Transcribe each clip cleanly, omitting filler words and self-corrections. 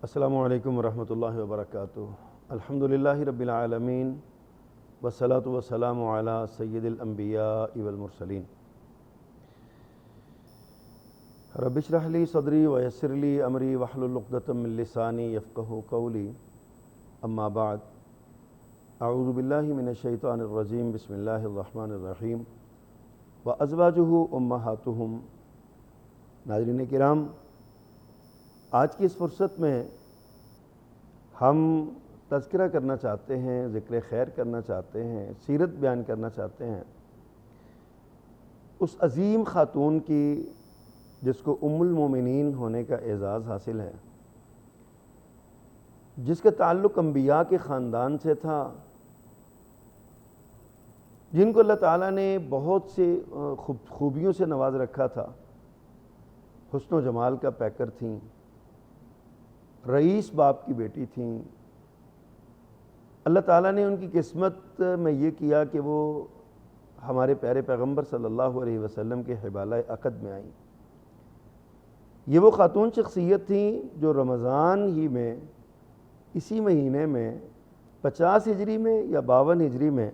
السلام علیکم ورحمۃ اللہ وبرکاتہ۔ الحمدللہ رب العالمین والصلاة والسلام علی سید الانبیاء والمرسلین۔ رب اشرح لی صدری ویسر لی امری واحلل عقدۃ من لسانی یفقہوا قولی، اما بعد، اعوذ باللہ من الشیطان الرجیم، بسم اللہ الرحمن الرحیم، وازواجہ امہاتہم۔ ناظرین کرام، آج کی اس فرصت میں ہم تذکرہ کرنا چاہتے ہیں، ذکر خیر کرنا چاہتے ہیں، سیرت بیان کرنا چاہتے ہیں اس عظیم خاتون کی جس کو ام المومنین ہونے کا اعزاز حاصل ہے، جس کا تعلق انبیاء کے خاندان سے تھا، جن کو اللہ تعالیٰ نے بہت سے خوبیوں سے نواز رکھا تھا، حسن و جمال کا پیکر تھیں، رئیس باپ کی بیٹی تھیں۔ اللہ تعالیٰ نے ان کی قسمت میں یہ کیا کہ وہ ہمارے پیارے پیغمبر صلی اللہ علیہ وسلم کے حبالہ عقد میں آئیں۔ یہ وہ خاتون شخصیت تھیں جو رمضان ہی میں، اسی مہینے میں 50 ہجری میں یا 52 ہجری میں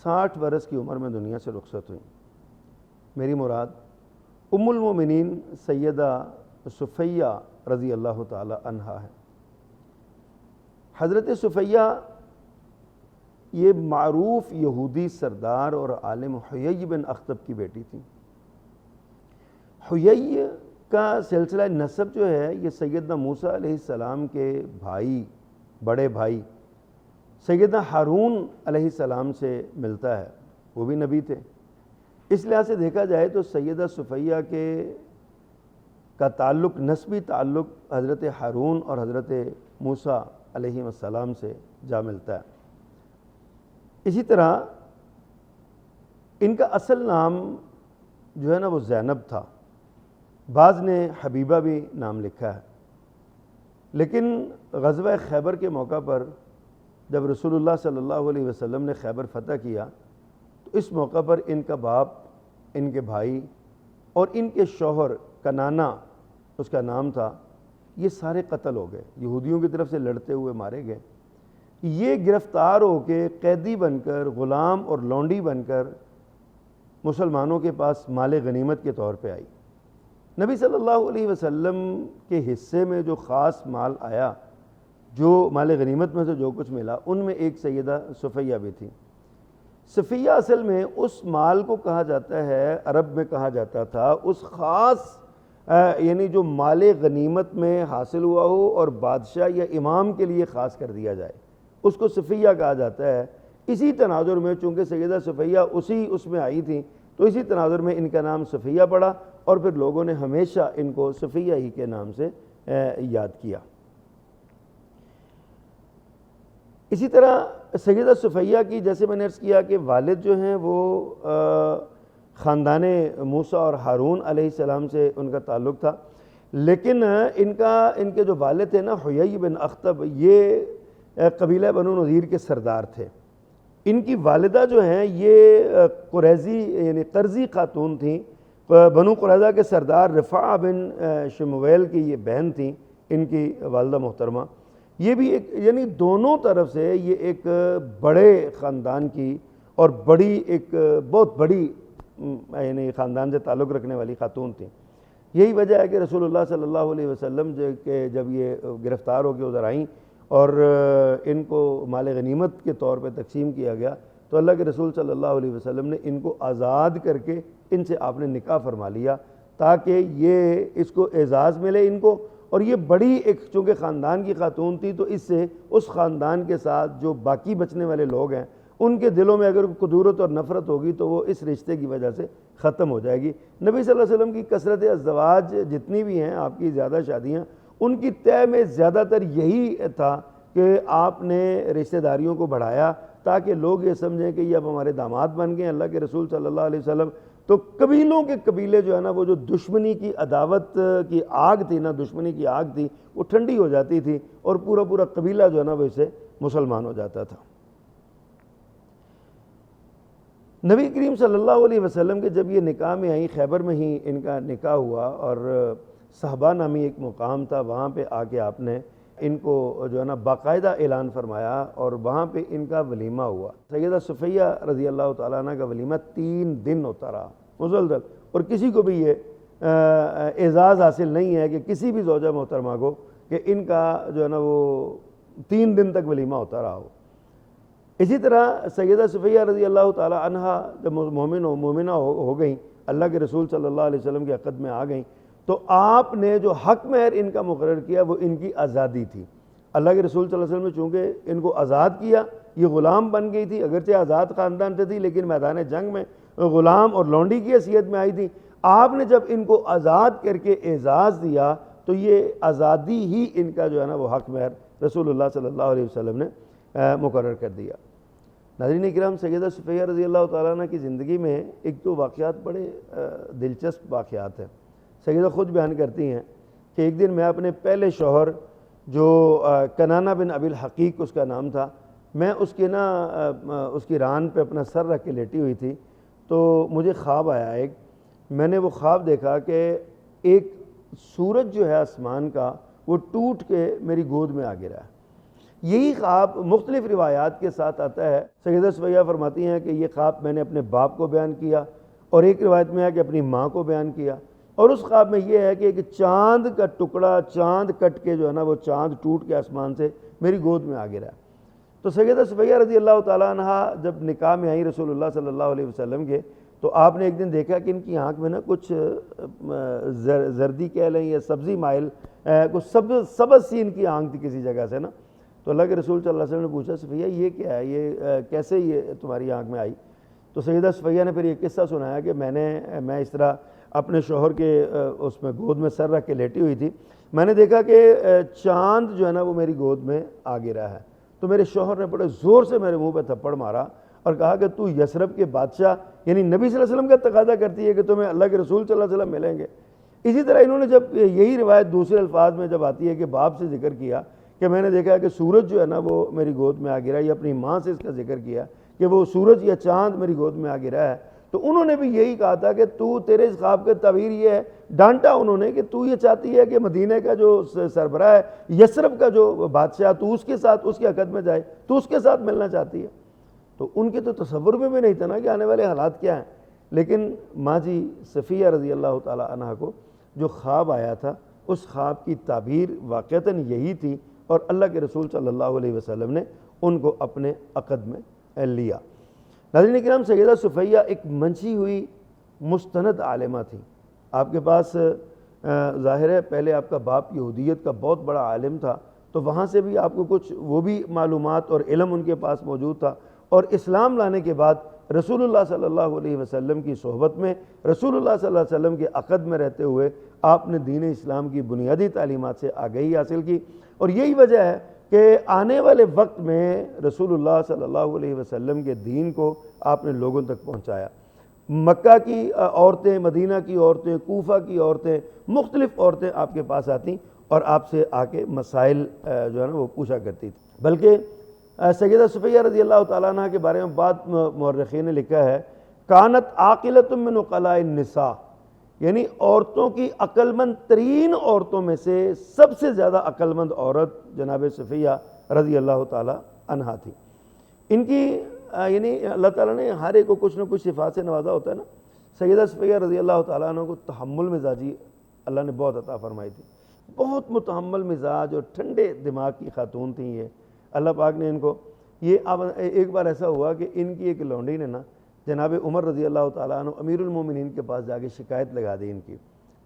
60 برس کی عمر میں دنیا سے رخصت ہوئیں۔ میری مراد ام المومنین سیدہ صفیہ رضی اللہ تعالی عنہا ہے۔ حضرت صفیہ یہ معروف یہودی سردار اور عالم حیی بن اخطب کی بیٹی تھی۔ حیی کا سلسلہ نسب جو ہے یہ سیدنا موسیٰ علیہ السلام کے بھائی، بڑے بھائی سیدنا ہارون علیہ السلام سے ملتا ہے، وہ بھی نبی تھے۔ اس لحاظ سے دیکھا جائے تو سیدہ صفیہ کا تعلق، نسبی تعلق حضرت ہارون اور حضرت موسیٰ علیہ السلام سے جا ملتا ہے۔ اسی طرح ان کا اصل نام جو ہے نا وہ زینب تھا، بعض نے حبیبہ بھی نام لکھا ہے، لیکن غزوہ خیبر کے موقع پر جب رسول اللہ صلی اللہ علیہ وسلم نے خیبر فتح کیا تو اس موقع پر ان کا باپ، ان کے بھائی اور ان کے شوہر کنانا اس کا نام تھا، یہ سارے قتل ہو گئے، یہودیوں کی طرف سے لڑتے ہوئے مارے گئے۔ یہ گرفتار ہو کے قیدی بن کر، غلام اور لونڈی بن کر مسلمانوں کے پاس مال غنیمت کے طور پہ آئی۔ نبی صلی اللہ علیہ وسلم کے حصے میں جو خاص مال آیا، جو مال غنیمت میں سے جو کچھ ملا، ان میں ایک سیدہ صفیہ بھی تھی۔ صفیہ اصل میں اس مال کو کہا جاتا ہے، عرب میں کہا جاتا تھا، اس خاص یعنی جو مال غنیمت میں حاصل ہوا ہو اور بادشاہ یا امام کے لیے خاص کر دیا جائے، اس کو صفیہ کہا جاتا ہے۔ اسی تناظر میں چونکہ سیدہ صفیہ اس میں آئی تھیں تو اسی تناظر میں ان کا نام صفیہ پڑا، اور پھر لوگوں نے ہمیشہ ان کو صفیہ ہی کے نام سے یاد کیا۔ اسی طرح سیدہ صفیہ کی، جیسے میں نے عرض کیا کہ والد جو ہیں وہ خاندان موسیٰ اور ہارون علیہ السلام سے ان کا تعلق تھا، لیکن ان کے جو والد تھے نا حیی بن اخطب، یہ قبیلہ بنو نذیر کے سردار تھے۔ ان کی والدہ جو ہیں یہ قریظی یعنی قرظی خاتون تھیں، بنو قریظہ کے سردار رفاعہ بن شمویل کی یہ بہن تھیں ان کی والدہ محترمہ۔ یہ بھی ایک یعنی دونوں طرف سے یہ ایک بڑے خاندان کی اور ایک بہت بڑی یعنی خاندان سے تعلق رکھنے والی خاتون تھیں۔ یہی وجہ ہے کہ رسول اللہ صلی اللہ علیہ وسلم جب یہ گرفتار ہو کے ادھر آئیں اور ان کو مال غنیمت کے طور پہ تقسیم کیا گیا تو اللہ کے رسول صلی اللہ علیہ وسلم نے ان کو آزاد کر کے ان سے آپ نے نکاح فرما لیا، تاکہ یہ اس کو اعزاز ملے ان کو، اور یہ بڑی ایک چونکہ خاندان کی خاتون تھی تو اس سے اس خاندان کے ساتھ جو باقی بچنے والے لوگ ہیں ان کے دلوں میں اگر کدورت اور نفرت ہوگی تو وہ اس رشتے کی وجہ سے ختم ہو جائے گی۔ نبی صلی اللہ علیہ وسلم کی کثرت ازدواج جتنی بھی ہیں، آپ کی زیادہ شادیاں، ان کی طے میں زیادہ تر یہی تھا کہ آپ نے رشتہ داریوں کو بڑھایا تاکہ لوگ یہ سمجھیں کہ یہ اب ہمارے داماد بن گئے اللہ کے رسول صلی اللہ علیہ وسلم۔ تو قبیلوں کے قبیلے جو ہے نا، وہ جو دشمنی کی عداوت کی آگ تھی نا، دشمنی کی آگ تھی، وہ ٹھنڈی ہو جاتی تھی اور پورا قبیلہ جو ہے نا وہ اسے مسلمان ہو جاتا تھا۔ نبی کریم صلی اللہ علیہ وسلم کے جب یہ نکاح میں آئیں، خیبر میں ہی ان کا نکاح ہوا، اور صحبہ نامی ایک مقام تھا، وہاں پہ آ کے آپ نے ان کو جو ہے نا باقاعدہ اعلان فرمایا اور وہاں پہ ان کا ولیمہ ہوا۔ سیدہ صفیہ رضی اللہ تعالیٰ عنہ کا ولیمہ 3 دن ہوتا رہا مسلسل، اور کسی کو بھی یہ اعزاز حاصل نہیں ہے کہ کسی بھی زوجہ محترمہ کو کہ ان کا جو ہے نا وہ 3 دن تک ولیمہ ہوتا رہا ہو۔ اسی طرح سیدہ صفیہ رضی اللہ تعالیٰ عنہ جب مومنہ ہو گئیں، اللہ کے رسول صلی اللہ علیہ وسلم کے عقد میں آ گئیں، تو آپ نے جو حق مہر ان کا مقرر کیا وہ ان کی آزادی تھی۔ اللہ کے رسول صلی اللہ علیہ وسلم نے چونکہ ان کو آزاد کیا، یہ غلام بن گئی تھی، اگرچہ آزاد خاندان سے تھی لیکن میدان جنگ میں غلام اور لونڈی کی حیثیت میں آئی تھی۔ آپ نے جب ان کو آزاد کر کے اعزاز دیا تو یہ آزادی ہی ان کا جو ہے نا وہ حق مہر رسول اللہ صلی اللہ علیہ وسلم نے مقرر کر دیا۔ ناظرین کرام، سیدہ صفیہ رضی اللہ تعالیٰ عنہ کی زندگی میں ایک تو واقعات بڑے دلچسپ واقعات ہیں۔ سیدہ خود بیان کرتی ہیں کہ ایک دن میں اپنے پہلے شوہر جو کنانہ بن ابی الحقیق اس کا نام تھا، میں اس کی ران پہ اپنا سر رکھ کے لیٹی ہوئی تھی، تو مجھے خواب آیا ایک۔ میں نے وہ خواب دیکھا کہ ایک سورج جو ہے آسمان کا وہ ٹوٹ کے میری گود میں آ گرا ہے۔ یہی خواب مختلف روایات کے ساتھ آتا ہے۔ سیدہ صفیہ فرماتی ہیں کہ یہ خواب میں نے اپنے باپ کو بیان کیا، اور ایک روایت میں ہے کہ اپنی ماں کو بیان کیا، اور اس خواب میں یہ ہے کہ ایک چاند کا ٹکڑا، چاند کٹ کے جو ہے نا وہ چاند ٹوٹ کے آسمان سے میری گود میں آ گرا ہے۔ تو سیدہ صفیہ رضی اللہ تعالیٰ عنہ جب نکاح میں آئی رسول اللہ صلی اللہ علیہ وسلم کے، تو آپ نے ایک دن دیکھا کہ ان کی آنکھ میں نا کچھ زردی کہہ لیں یا سبزی مائل، کچھ سبز سی ان کی آنکھ تھی کسی جگہ سے نا۔ تو اللہ کے رسول صلی اللہ علیہ وسلم نے پوچھا، صفیہ یہ کیا ہے، یہ کیسے یہ تمہاری آنکھ میں آئی؟ تو سیدہ صفیہ نے پھر یہ قصہ سنایا کہ میں اس طرح اپنے شوہر کے اس میں گود میں سر رکھ کے لیٹی ہوئی تھی، میں نے دیکھا کہ چاند جو ہے نا وہ میری گود میں آ گرا ہے۔ تو میرے شوہر نے بڑے زور سے میرے منہ پہ تھپڑ مارا اور کہا کہ تو یثرب کے بادشاہ یعنی نبی صلی اللہ علیہ وسلم کا تقاضا کرتی ہے کہ تمہیں اللہ کے رسول صلی اللہ علیہ وسلم ملیں گے۔ اسی طرح انہوں نے جب یہی روایت دوسرے الفاظ میں جب آتی ہے کہ باپ سے ذکر کیا کہ میں نے دیکھا کہ سورج جو ہے نا وہ میری گود میں آ گرا، یا اپنی ماں سے اس کا ذکر کیا کہ وہ سورج یا چاند میری گود میں آ گرا ہے، تو انہوں نے بھی یہی کہا تھا کہ تیرے اس خواب کا تعبیر یہ ہے، ڈانٹا انہوں نے کہ تو یہ چاہتی ہے کہ مدینہ کا جو سربراہ ہے، یثرب کا جو بادشاہ، تو اس کے ساتھ اس کے عقد میں جائے، تو اس کے ساتھ ملنا چاہتی ہے۔ تو ان کے تو تصور میں بھی نہیں تھا نا کہ آنے والے حالات کیا ہیں، لیکن ماں جی صفیہ رضی اللہ تعالیٰ عنہ کو جو خواب آیا تھا اس خواب کی تعبیر واقعتاً یہی تھی، اور اللہ کے رسول صلی اللہ علیہ وسلم نے ان کو اپنے عقد میں لیا۔ ناظرین کرام، سیدہ صفیہ ایک منچی ہوئی مستند عالمہ تھی۔ آپ کے پاس ظاہر ہے پہلے آپ کا باپ یہودیت کا بہت بڑا عالم تھا، تو وہاں سے بھی آپ کو کچھ وہ بھی معلومات اور علم ان کے پاس موجود تھا، اور اسلام لانے کے بعد رسول اللہ صلی اللہ علیہ وسلم کی صحبت میں، رسول اللہ صلی اللہ علیہ وسلم کے عقد میں رہتے ہوئے آپ نے دین اسلام کی بنیادی تعلیمات سے آگہی حاصل کی، اور یہی وجہ ہے کہ آنے والے وقت میں رسول اللہ صلی اللہ علیہ وسلم کے دین کو آپ نے لوگوں تک پہنچایا۔ مکہ کی عورتیں، مدینہ کی عورتیں، کوفہ کی عورتیں، مختلف عورتیں آپ کے پاس آتیں اور آپ سے آ کے مسائل جو ہے نا وہ پوچھا کرتی تھی۔ بلکہ سیدہ صفیہ رضی اللہ تعالیٰ عنہ کے بارے میں بعض مورخین نے لکھا ہے، کانت عاقلۃ من عقلاء النساء، یعنی عورتوں کی عقل مند ترین عورتوں میں سے سب سے زیادہ عقل مند عورت جناب صفیہ رضی اللہ تعالیٰ عنہ تھی۔ ان کی یعنی اللہ تعالیٰ نے ہر ایک کو کچھ نہ کچھ صفات سے نوازا ہوتا ہے نا۔ سیدہ صفیہ رضی اللہ تعالیٰ عنہ کو تحمل مزاجی اللہ نے بہت عطا فرمائی تھی، بہت متحمل مزاج اور ٹھنڈے دماغ کی خاتون تھیں یہ۔ اللہ پاک نے ان کو ایک بار ایسا ہوا کہ ان کی ایک لونڈی نے نا جناب عمر رضی اللہ تعالیٰ عنہ امیر المومنین کے پاس جا کے شکایت لگا دی ان کی،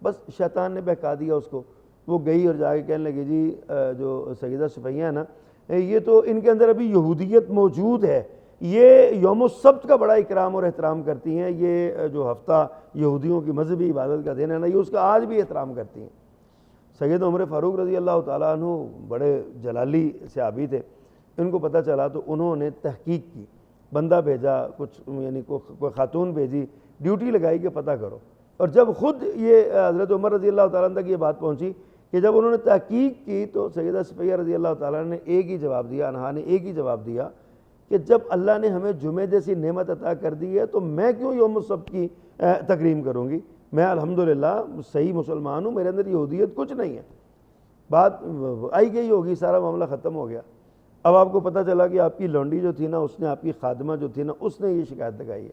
بس شیطان نے بہکا دیا اس کو۔ وہ گئی اور جا کے کہنے لگی جی جو سیدہ صفیہ ہے نا، یہ تو ان کے اندر ابھی یہودیت موجود ہے، یہ یوم السبت کا بڑا اکرام اور احترام کرتی ہیں، یہ جو ہفتہ یہودیوں کی مذہبی عبادت کا دن ہے نا، یہ اس کا آج بھی احترام کرتی ہیں۔ سید عمر فاروق رضی اللہ تعالیٰ عنہ بڑے جلالی صحابی تھے، ان کو پتہ چلا تو انہوں نے تحقیق کی، بندہ بھیجا، کچھ یعنی کوئی خاتون بھیجی، ڈیوٹی لگائی کہ پتہ کرو۔ اور جب خود یہ حضرت عمر رضی اللہ تعالیٰ عنہ تک یہ بات پہنچی کہ جب انہوں نے تحقیق کی تو سیدہ صفیہ رضی اللہ تعالیٰ نے ایک ہی جواب دیا، انہا نے ایک ہی جواب دیا کہ جب اللہ نے ہمیں جمعے جیسی نعمت عطا کر دی ہے تو میں کیوں یوم السبت کی تکریم کروں گی؟ میں الحمدللہ صحیح مسلمان ہوں، میرے اندر یہودیت کچھ نہیں ہے، بات آئی گئی ہوگی، سارا معاملہ ختم ہو گیا۔ اب آپ کو پتہ چلا کہ آپ کی لونڈی جو تھی نا، اس نے، آپ کی خادمہ جو تھی نا، اس نے یہ شکایت لگائی ہے۔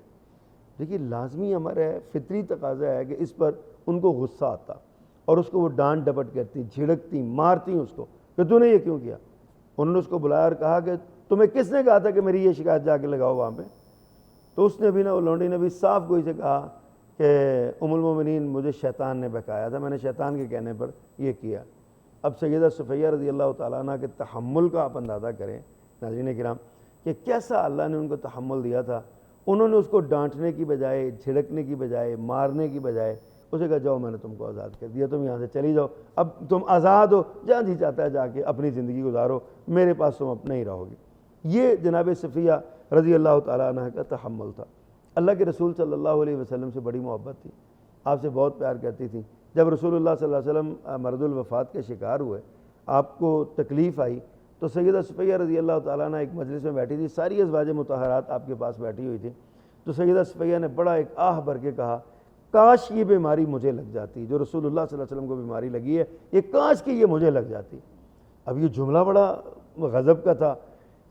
دیکھیے لازمی ہمارا فطری تقاضا ہے کہ اس پر ان کو غصہ آتا اور اس کو وہ ڈانٹ ڈپٹ کرتی، جھڑکتی، مارتی اس کو کہ تو نے یہ کیوں کیا۔ انہوں نے اس کو بلایا اور کہا کہ تمہیں کس نے کہا تھا کہ میری یہ شکایت جا کے لگاؤ وہاں پہ؟ تو اس نے بھی نا، وہ لونڈی نے بھی صاف گوئی سے کہا کہ ام المومنین مجھے شیطان نے بہکایا تھا، میں نے شیطان کے کہنے پر یہ کیا۔ اب سیدہ صفیہ رضی اللہ تعالیٰ عنہ کے تحمل کا آپ اندازہ کریں ناظرین کرام کہ کیسا اللہ نے ان کو تحمل دیا تھا۔ انہوں نے اس کو ڈانٹنے کی بجائے، جھڑکنے کی بجائے، مارنے کی بجائے اسے کہا جاؤ میں نے تم کو آزاد کر دیا، تم یہاں سے چلی جاؤ، اب تم آزاد ہو، جہاں جی چاہتا ہے جا کے اپنی زندگی گزارو، میرے پاس تم اب نہیں رہو گی۔ یہ جناب صفیہ رضی اللہ تعالیٰ عنہ کا تحمل تھا۔ اللہ کے رسول صلی اللہ علیہ وسلم سے بڑی محبت تھی، آپ سے بہت پیار کرتی تھی۔ جب رسول اللہ صلی اللہ علیہ وسلم مرض الوفات کے شکار ہوئے، آپ کو تکلیف آئی، تو سیدہ صفیہ رضی اللہ تعالیٰ عنہ ایک مجلس میں بیٹھی تھی، ساری ازواج مطہرات آپ کے پاس بیٹھی ہوئی تھی۔ تو سیدہ صفیہ نے بڑا ایک آہ بھر کے کہا کاش یہ بیماری مجھے لگ جاتی، جو رسول اللہ صلی اللہ علیہ وسلم کو بیماری لگی ہے، یہ کاش کہ یہ مجھے لگ جاتی۔ اب یہ جملہ بڑا غضب کا تھا،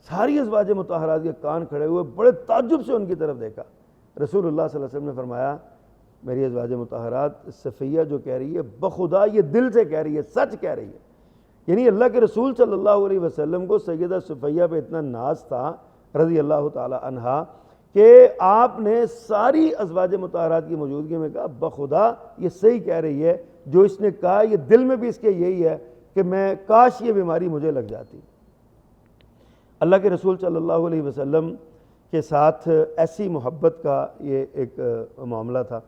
ساری ازواج مطہرات کے کان کھڑے ہوئے، بڑے تعجب سے ان کی طرف دیکھا۔ رسول اللہ صلی اللہ علیہ وسلم نے فرمایا میری ازواج مطہرات، صفیہ جو کہہ رہی ہے بخدا یہ دل سے کہہ رہی ہے، سچ کہہ رہی ہے۔ یعنی اللہ کے رسول صلی اللہ علیہ وسلم کو سیدہ صفیہ پہ اتنا ناز تھا رضی اللہ تعالی عنہا کہ آپ نے ساری ازواج مطہرات کی موجودگی میں کہا بخدا یہ صحیح کہہ رہی ہے، جو اس نے کہا یہ دل میں بھی اس کے یہی ہے کہ میں کاش یہ بیماری مجھے لگ جاتی۔ اللہ کے رسول صلی اللہ علیہ وسلم کے ساتھ ایسی محبت کا یہ ایک معاملہ تھا۔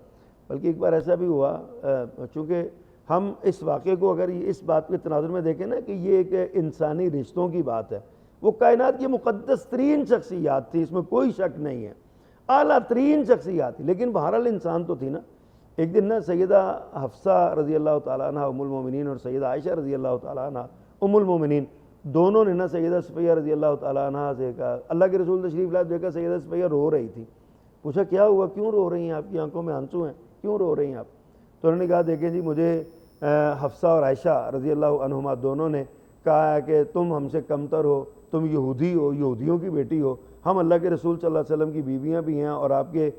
بلکہ ایک بار ایسا بھی ہوا، چونکہ ہم اس واقعے کو اگر اس بات کے تناظر میں دیکھیں نا کہ یہ ایک انسانی رشتوں کی بات ہے، وہ کائنات کی مقدس ترین شخصیات تھی، اس میں کوئی شک نہیں ہے، اعلیٰ ترین شخصیات تھی، لیکن بہرحال انسان تو تھی نا۔ ایک دن نا سیدہ حفصہ رضی اللہ تعالیٰ عنہ ام المومنین اور سیدہ عائشہ رضی اللہ تعالیٰ عنہ ام المومنین دونوں نے نا سیدہ صفیہ رضی اللہ تعالیٰ عنہ سے کہا، اللہ کے رسول تشریف لائے، دیکھا سیدہ صفیہ رو رہی تھی، پوچھا کیا ہوا، کیوں رو رہی ہیں، آپ کی آنکھوں میں آنسو ہیں، کیوں رو رہی ہیں آپ؟ تو انہوں نے کہا دیکھیں جی مجھے حفصہ اور عائشہ رضی اللہ عنہما دونوں نے کہا ہے کہ تم ہم سے کمتر ہو، تم یہودی ہو، یہودیوں کی بیٹی ہو، ہم اللہ کے رسول صلی اللہ علیہ وسلم کی بیویاں بھی ہیں اور آپ کے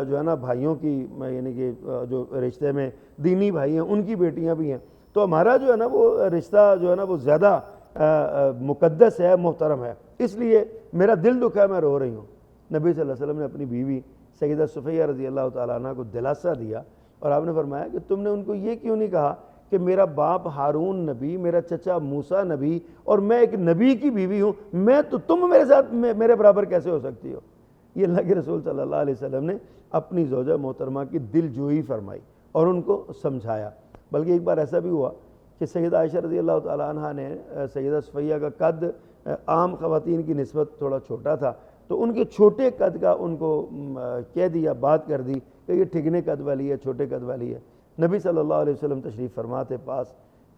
جو ہے نا بھائیوں کی، یعنی کہ جو رشتے میں دینی بھائی ہیں ان کی بیٹیاں بھی ہیں، تو ہمارا جو ہے نا وہ رشتہ جو ہے نا وہ زیادہ مقدس ہے، محترم ہے، اس لیے میرا دل دکھا ہے، میں رو رہی ہوں۔ نبی صلی اللہ علیہ وسلم نے اپنی بیوی سیدہ صفیہ رضی اللہ تعالیٰ عنہ کو دلاسا دیا اور آپ نے فرمایا کہ تم نے ان کو یہ کیوں نہیں کہا کہ میرا باپ ہارون نبی، میرا چچا موسیٰ نبی اور میں ایک نبی کی بیوی ہوں، میں تو تم میرے ساتھ میرے برابر کیسے ہو سکتی ہو؟ یہ اللہ کے رسول صلی اللہ علیہ وسلم نے اپنی زوجہ محترمہ کی دل جوئی فرمائی اور ان کو سمجھایا۔ بلکہ ایک بار ایسا بھی ہوا کہ سیدہ عائشہ رضی اللہ تعالیٰ عنہ نے سیدہ صفیہ کا قد عام خواتین کی نسبت تھوڑا چھوٹا تھا، تو ان کے چھوٹے قد کا ان کو کہہ دیا، بات کر دی کہ یہ ٹھگنے قد والی ہے، چھوٹے قد والی ہے۔ نبی صلی اللہ علیہ وسلم تشریف فرماتے پاس،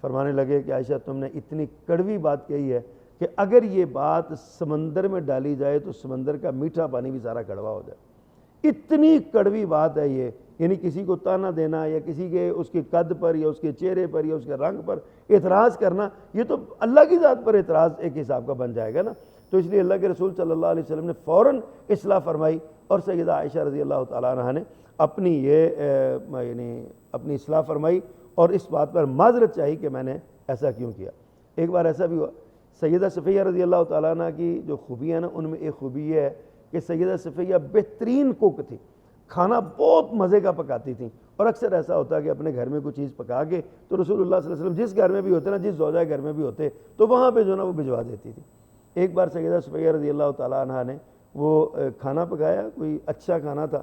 فرمانے لگے کہ عائشہ تم نے اتنی کڑوی بات کہی ہے کہ اگر یہ بات سمندر میں ڈالی جائے تو سمندر کا میٹھا پانی بھی سارا کڑوا ہو جائے، اتنی کڑوی بات ہے یہ۔ یعنی کسی کو تانا دینا یا کسی کے اس کے قد پر یا اس کے چہرے پر یا اس کے رنگ پر اعتراض کرنا، یہ تو اللہ کی ذات پر اعتراض ایک حساب کا بن جائے گا نا۔ تو اس لیے اللہ کے رسول صلی اللہ علیہ وسلم نے فوراً اصلاح فرمائی اور سیدہ عائشہ رضی اللہ تعالیٰ عنہ نے اپنی یعنی اپنی اصلاح فرمائی اور اس بات پر معذرت چاہی کہ میں نے ایسا کیوں کیا۔ ایک بار ایسا بھی ہوا، سیدہ صفیہ رضی اللہ تعالیٰ عنہ کی جو خوبی ہے نا، ان میں ایک خوبی یہ ہے کہ سیدہ صفیہ بہترین کوک تھی، کھانا بہت مزے کا پکاتی تھیں، اور اکثر ایسا ہوتا ہے کہ اپنے گھر میں کوئی چیز پکا کے تو رسول اللہ صلی اللہ علیہ وسلم جس گھر میں بھی ہوتے نا، جس زوجہ گھر میں بھی ہوتے تو وہاں پہ جو نا وہ بھجوا دیتی تھی۔ ایک بار سیدہ صفیہ رضی اللہ تعالیٰ عنہ نے وہ کھانا پکایا، کوئی اچھا کھانا تھا،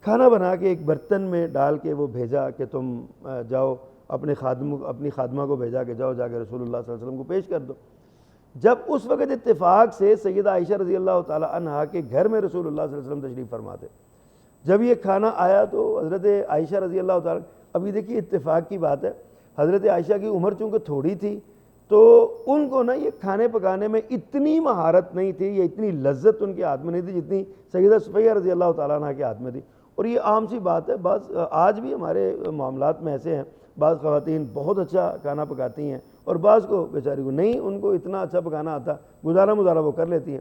کھانا بنا کے ایک برتن میں ڈال کے وہ بھیجا کہ تم جاؤ اپنی خادمہ کو بھیجا کہ جاؤ جا کے رسول اللہ صلی اللہ علیہ وسلم کو پیش کر دو۔ جب اس وقت اتفاق سے سیدہ عائشہ رضی اللہ تعالیٰ عنہا کے گھر میں رسول اللہ صلی اللہ علیہ وسلم تشریف فرما تھے، جب یہ کھانا آیا تو حضرت عائشہ رضی اللہ تعالیٰ، ابھی دیکھیے اتفاق کی بات ہے، حضرت عائشہ کی عمر چونکہ تھوڑی تھی تو ان کو نا یہ کھانے پکانے میں اتنی مہارت نہیں تھی یا اتنی لذت ان کے ہاتھ میں نہیں تھی جتنی سیدہ صفیہ رضی اللہ تعالیٰ عنہ کے ہاتھ میں تھی۔ اور یہ عام سی بات ہے، بعض آج بھی ہمارے معاملات میں ایسے ہیں، بعض خواتین بہت اچھا کھانا پکاتی ہیں اور بعض کو بیچاری کو نہیں، ان کو اتنا اچھا پکانا آتا، گزارا مزارا وہ کر لیتی ہیں۔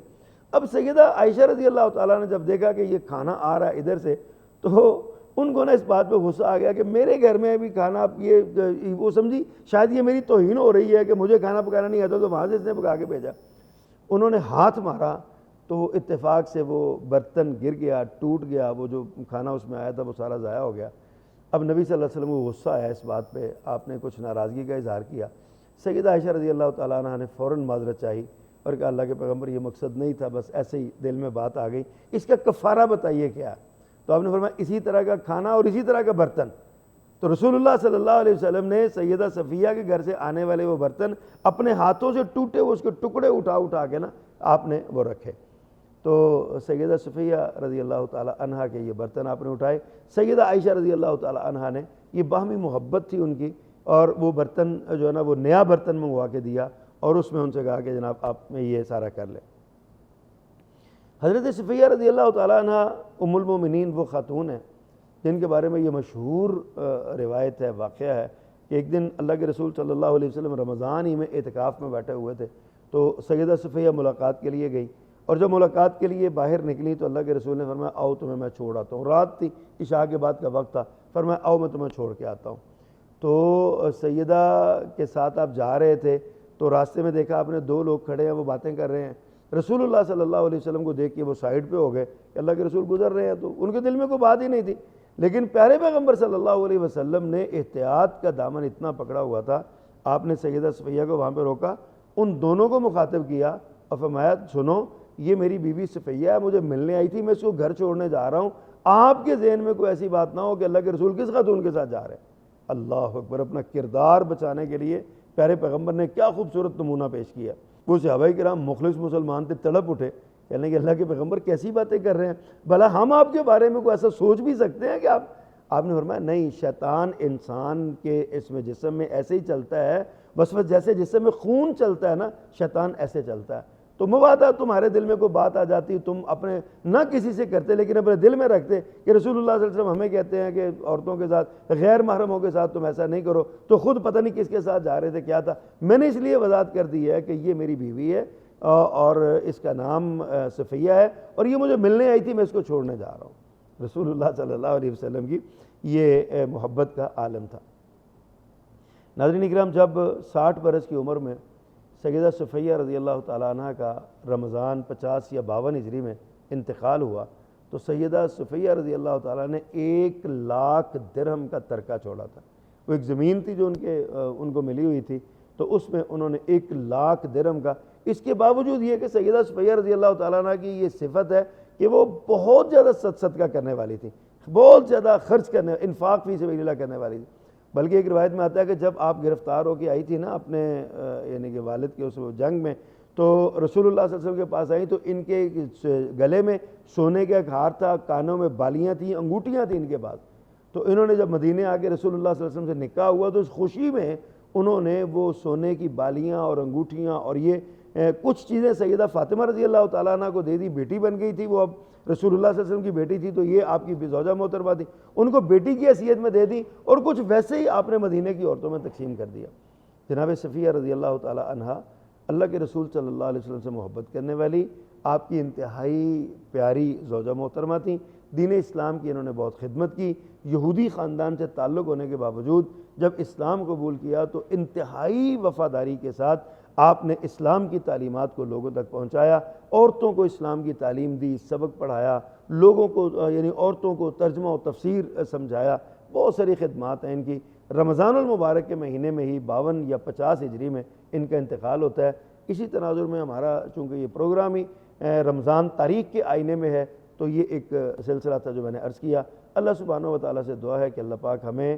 اب سیدہ عائشہ رضی اللہ تعالیٰ نے جب دیکھا کہ یہ کھانا آ رہا ہے ادھر سے، تو ان کو نا اس بات پہ غصہ آ گیا کہ میرے گھر میں بھی کھانا، یہ وہ سمجھی شاید یہ میری توہین ہو رہی ہے کہ مجھے کھانا پکانا نہیں آتا، تو وہاں سے اس نے پکا کے بھیجا۔ انہوں نے ہاتھ مارا تو اتفاق سے وہ برتن گر گیا، ٹوٹ گیا، وہ جو کھانا اس میں آیا تھا وہ سارا ضائع ہو گیا۔ اب نبی صلی اللہ علیہ وسلم کو غصہ آیا اس بات پہ، آپ نے کچھ ناراضگی کا اظہار کیا۔ سیدہ عائشہ رضی اللہ تعالیٰ عنہ نے فوراً معذرت چاہی اور کہا اللہ کے پیغمبر یہ مقصد نہیں تھا، بس ایسے ہی دل میں بات آ گئی، اس کا کفارہ بتائیے کیا ہے؟ تو آپ نے فرمایا اسی طرح کا کھانا اور اسی طرح کا برتن۔ تو رسول اللہ صلی اللہ علیہ وسلم نے سیدہ صفیہ کے گھر سے آنے والے وہ برتن اپنے ہاتھوں سے ٹوٹے ہوئے اس کے ٹکڑے اٹھا کے نا آپ نے وہ رکھے۔ تو سیدہ صفیہ رضی اللہ تعالی عنہا کے یہ برتن آپ نے اٹھائے۔ سیدہ عائشہ رضی اللہ تعالی عنہا نے، یہ باہمی محبت تھی ان کی، اور وہ برتن جو ہے نا وہ نیا برتن منگوا کے دیا اور اس میں ان سے کہا کہ جناب آپ میں یہ سارا کر لیں۔ حضرت صفیہ رضی اللہ تعالیٰ عنہ ام المومنین وہ خاتون ہیں جن کے بارے میں یہ مشہور روایت ہے، واقعہ ہے کہ ایک دن اللہ کے رسول صلی اللہ علیہ وسلم رمضان ہی میں اعتکاف میں بیٹھے ہوئے تھے، تو سیدہ صفیہ ملاقات کے لیے گئی، اور جب ملاقات کے لیے باہر نکلی تو اللہ کے رسول نے فرمایا آؤ تمہیں میں چھوڑ آتا ہوں۔ رات تھی، عشاء کے بعد کا وقت تھا، فرمایا آؤ میں تمہیں چھوڑ کے آتا ہوں۔ تو سیدہ کے ساتھ آپ جا رہے تھے تو راستے میں دیکھا آپ نے دو لوگ کھڑے ہیں، وہ باتیں کر رہے ہیں۔ رسول اللہ صلی اللہ علیہ وسلم کو دیکھ کے وہ سائڈ پہ ہو گئے کہ اللہ کے رسول گزر رہے ہیں، تو ان کے دل میں کوئی بات ہی نہیں تھی، لیکن پیارے پیغمبر صلی اللہ علیہ وسلم نے احتیاط کا دامن اتنا پکڑا ہوا تھا، آپ نے سیدہ صفیہ کو وہاں پہ روکا، ان دونوں کو مخاطب کیا اور فرمایا سنو یہ میری بیوی صفیہ ہے، مجھے ملنے آئی تھی، میں اس کو گھر چھوڑنے جا رہا ہوں، آپ کے ذہن میں کوئی ایسی بات نہ ہو کہ اللہ کے رسول کس خاتون کے ساتھ جا رہے ہیں۔ اللہ اکبر، اپنا کردار بچانے کے لیے پیارے پیغمبر نے کیا خوبصورت نمونہ پیش کیا۔ وہ صحابہ کرام مخلص مسلمان تھے، تڑپ اٹھے، کہنے کہ اللہ کے پیغمبر کیسی باتیں کر رہے ہیں، بھلا ہم آپ کے بارے میں کوئی ایسا سوچ بھی سکتے ہیں کہ آپ نے فرمایا نہیں، شیطان انسان کے اس میں جسم میں ایسے ہی چلتا ہے، بس جیسے جسم میں خون چلتا ہے نا، شیطان ایسے چلتا ہے۔ تو مبادہ تمہارے دل میں کوئی بات آ جاتی، تم اپنے نہ کسی سے کرتے لیکن اپنے دل میں رکھتے کہ رسول اللہ صلی اللہ علیہ وسلم ہمیں کہتے ہیں کہ عورتوں کے ساتھ، غیر محرموں کے ساتھ تم ایسا نہیں کرو، تو خود پتہ نہیں کس کے ساتھ جا رہے تھے، کیا تھا۔ میں نے اس لیے وضاحت کر دی ہے کہ یہ میری بیوی ہے اور اس کا نام صفیہ ہے اور یہ مجھے ملنے آئی تھی، میں اس کو چھوڑنے جا رہا ہوں۔ رسول اللہ صلی اللہ علیہ وسلم کی یہ محبت کا عالم تھا۔ ناظرین اکرام، جب 60 برس کی عمر میں سیدہ صفیہ رضی اللہ تعالیٰ عنہ کا رمضان 50 یا 52 ہجری میں انتقال ہوا تو سیدہ صفیہ رضی اللہ تعالیٰ نے 1,00,000 درہم کا ترکہ چھوڑا تھا۔ وہ ایک زمین تھی جو ان کو ملی ہوئی تھی، تو اس میں انہوں نے 1,00,000 درہم کا، اس کے باوجود یہ کہ سیدہ صفیہ رضی اللہ تعالیٰ عنہ کی یہ صفت ہے کہ وہ بہت زیادہ صدقہ کرنے والی تھی، بہت زیادہ خرچ کرنے، انفاق فی سبیل اللہ کرنے والی تھی۔ بلکہ ایک روایت میں آتا ہے کہ جب آپ گرفتار ہو کے آئی تھی نا اپنے یعنی کہ والد کے اس جنگ میں، تو رسول اللہ صلی اللہ علیہ وسلم کے پاس آئیں تو ان کے گلے میں سونے کا ایک ہار تھا، کانوں میں بالیاں تھیں، انگوٹھیاں تھیں ان کے پاس۔ تو انہوں نے جب مدینے آ کے رسول اللہ صلی اللہ علیہ وسلم سے نکاح ہوا تو اس خوشی میں انہوں نے وہ سونے کی بالیاں اور انگوٹھیاں اور یہ کچھ چیزیں سیدہ فاطمہ رضی اللہ تعالیٰ عنہ کو دے دی، بیٹی بن گئی تھی وہ، اب رسول اللہ صلی اللہ علیہ وسلم کی بیٹی تھی تو یہ آپ کی زوجہ محترمہ تھی، ان کو بیٹی کی حیثیت میں دے دی اور کچھ ویسے ہی آپ نے مدینے کی عورتوں میں تقسیم کر دیا۔ جناب صفیہ رضی اللہ تعالیٰ عنہ اللہ کے رسول صلی اللہ علیہ وسلم سے محبت کرنے والی، آپ کی انتہائی پیاری زوجہ محترمہ تھیں، دین اسلام کی انہوں نے بہت خدمت کی، یہودی خاندان سے تعلق ہونے کے باوجود جب اسلام قبول کیا تو انتہائی وفاداری کے ساتھ آپ نے اسلام کی تعلیمات کو لوگوں تک پہنچایا، عورتوں کو اسلام کی تعلیم دی، سبق پڑھایا، لوگوں کو یعنی عورتوں کو ترجمہ و تفسیر سمجھایا، بہت ساری خدمات ہیں ان کی۔ رمضان المبارک کے مہینے میں ہی 52 یا 50 ہجری میں ان کا انتقال ہوتا ہے۔ اسی تناظر میں ہمارا چونکہ یہ پروگرام ہی رمضان تاریخ کے آئینے میں ہے تو یہ ایک سلسلہ تھا جو میں نے عرض کیا۔ اللہ سبحانہ و تعالیٰ سے دعا ہے کہ اللہ پاک ہمیں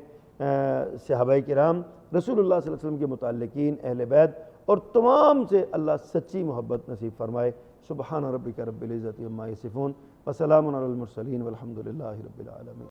صحابہ کرام، رسول اللہ صلی اللہ علیہ وسلم کے متعلقین، اہل بیت اور تمام سے اللہ سچی محبت نصیب فرمائے۔ سبحان ربک رب العزت عما یصفون وسلام علی المرسلین والحمد للہ رب العالمین۔